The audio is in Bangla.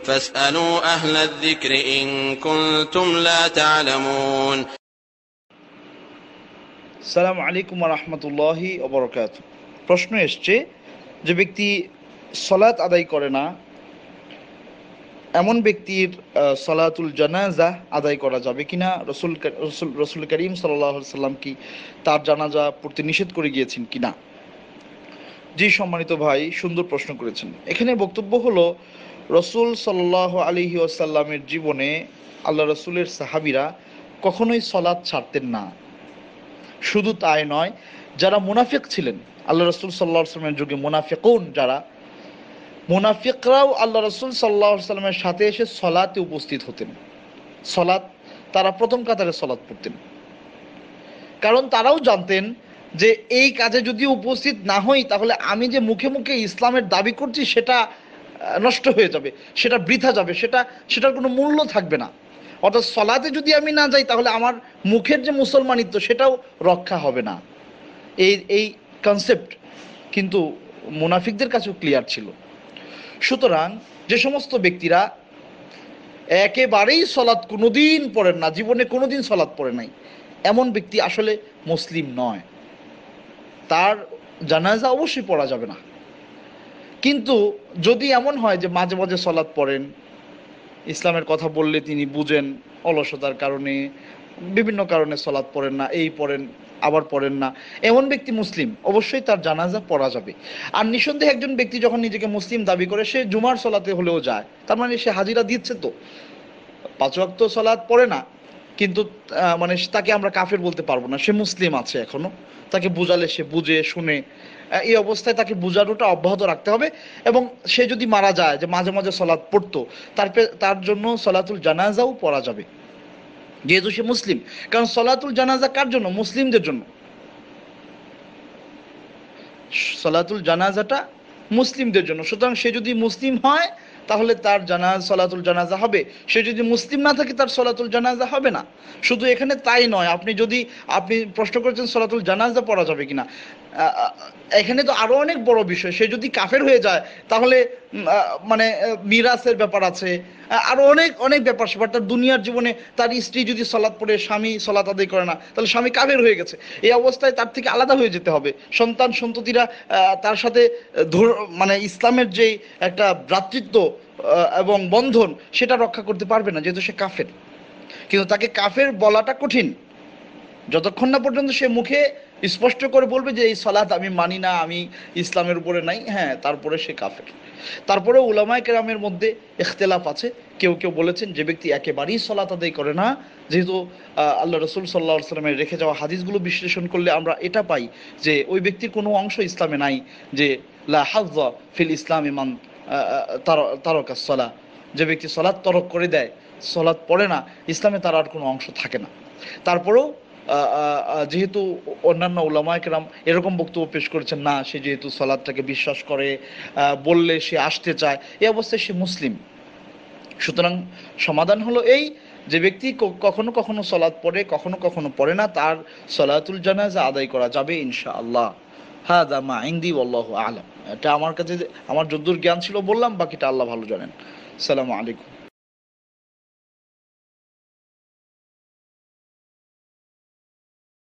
فاسألوا أهل الذكر إن كنتم لا تعلمون. আসসালামু আলাইকুম ওয়া রাহমাতুল্লাহি ওয়া বারাকাতুহু। প্রশ্ন এসছে যে ব্যক্তি সালাত আদায় করে না, এমন ব্যক্তির সালাতুল জানাজা আদায় করা যাবে কিনা? রসুল করিম সাল্লাল্লাহু আলাইহি সাল্লাম কি তার জানাজা পড়তে নিষেধ করে গিয়েছেন কিনা? জি সম্মানিত ভাই, সুন্দর প্রশ্ন করেছেন। এখানে বক্তব্য হলো, রসুল সাল্লাল্লাহু আলাইহি ওয়াসাল্লামের জীবনে আল্লাহ রসুলের সাহাবীরা কখনোই সালাত ছাড়তেন না। শুধু তাই নয়, যারা মুনাফিক ছিলেন আল্লাহ রসুল সাল্লাল্লাহু আলাইহি ওয়াসাল্লামের যুগে, মুনাফিকুন যারা, মুনাফিকরাও আল্লাহ রসুল সাল্লাল্লাহু আলাইহি ওয়াসাল্লামের সাথে এসে সলাতে উপস্থিত হতেন। সলাত, তারা প্রথম কাতারে সলাত পড়তেন, কারণ তারাও জানতেন যে এই কাজে যদি উপস্থিত না হই তাহলে আমি যে মুখে মুখে ইসলামের দাবি করছি সেটা নষ্ট হয়ে যাবে, সেটা বৃথা যাবে, সেটার কোনো মূল্য থাকবে না। অর্থাৎ সলাতে যদি আমি না যাই তাহলে আমার মুখের যে মুসলমানিত্ব সেটাও রক্ষা হবে না। এই কনসেপ্ট কিন্তু মুনাফিকদের কাছেও ক্লিয়ার ছিল। সুতরাং যে সমস্ত ব্যক্তিরা একেবারেই সলাৎ কোনোদিন পড়েন না, জীবনে কোনোদিন সলাৎ পড়ে নাই, এমন ব্যক্তি আসলে মুসলিম নয়, তার জানাজা অবশ্যই পড়া যাবে না। কিন্তু যদি এমন হয় যে মাঝে মাঝে সলাৎ পড়েন, ইসলামের কথা বললে তিনি বুঝেন, অলসতার কারণে বিভিন্ন কারণে সলাৎ পড়েন না, এই পড়েন আবার পড়েন না, এমন ব্যক্তি মুসলিম, অবশ্যই তার জানাজা পড়া যাবে। আর নিঃসন্দেহে একজন ব্যক্তি যখন নিজেকে মুসলিম দাবি করে, সে জুমার সলাতে হলেও যায়, তার মানে সে হাজিরা দিচ্ছে, তো 5 ওয়াক্ত সলাৎ পড়ে না, কিন্তু মানে তাকে আমরা কাফের বলতে পারবো না, সে মুসলিম আছে এখনো। তাকে বুঝালে সে বুঝে শুনে, এই অবস্থায় তাকে বুঝানোটা অব্যাহত রাখতে হবে। এবং সে যদি মারা যায় যে মাঝে মাঝে সলাৎ পড়তো, তার জন্য সলাতুল জানাজাও পড়া যাবে, যেহেতু সে মুসলিম। কারণ সলাতুল জানাজা কার জন্য? মুসলিমদের জন্য। সলাতুল জানাজাটা মুসলিমদের জন্য। সুতরাং সে যদি মুসলিম হয় তাহলে তার সলাতুল জানাজা হবে, সে যদি মুসলিম না থাকে তার সলাতুল জানাজা হবে না। শুধু এখানে তাই নয়, আপনি প্রশ্ন করেছেন সলাতুল জানাজা পড়া যাবে কিনা, এখানে তো আরো অনেক বড় বিষয়। সে যদি কাফের হয়ে যায় তাহলে মানে মিরাসের ব্যাপার আছে, আরো অনেক অনেক ব্যাপার স্যাপার। তার দুনিয়ার জীবনে তার স্ত্রী যদি সলাৎ পড়ে, স্বামী সলাৎ আদায় করে না, তাহলে স্বামী কাফের হয়ে গেছে। এই অবস্থায় তার থেকে আলাদা হয়ে যেতে হবে। সন্তান সন্ততিরা তার সাথে মানে ইসলামের যে একটা ভ্রাতৃত্ব এবং বন্ধন, সেটা রক্ষা করতে পারবে না, যেহেতু সে কাফের। কিন্তু তাকে কাফের বলাটা কঠিন যতক্ষণ না পর্যন্ত সে মুখে স্পষ্ট করে বলবে যে এই সালাত আমি মানি না, আমি ইসলামের উপরে নাই, হ্যাঁ, তারপরে সে কাফের। তারপরে উলামায়ে কেরামের মধ্যে ইখতিলাফ আছে। কেউ কেউ বলেছেন যে ব্যক্তি একেবারেই সালাত আদায় করে না, যেহেতু আল্লাহ রসুল সাল্লাল্লাহু আলাইহি ওয়াসাল্লামের রেখে যাওয়া হাদিসগুলো বিশ্লেষণ করলে আমরা এটা পাই যে ওই ব্যক্তির কোনো অংশ ইসলামে নাই, যে লা হাজ্জা ফিল ইসলামি মান তারাকাস সালাহ, যে ব্যক্তি সালাত তরক করে দেয়, সালাত পড়ে না, ইসলামে তার আর কোনো অংশ থাকে না। তারপরেও যেহেতু অন্যান্য উলামায়ে কেরাম এরকম বক্তব্য পেশ করেছেন, না, সে যেহেতু সালাতটাকে বিশ্বাস করে, বললে সে আসতে চায়, এই অবস্থায় সে মুসলিম। সুতরাং সমাধান হলো এই, যে ব্যক্তি কখনো কখনো সালাত পড়ে, কখনো কখনো পড়ে না, তার সালাতুল জানাজা আদায় করা যাবে ইনশাআল্লাহ। হাদা মা ইনদি ওয়াল্লাহু আ'লাম। এটা আমার কাছে আমার যদ্দূর জ্ঞান ছিল বললাম, বাকিটা আল্লাহ ভালো জানেন। আসসালামু আলাইকুম।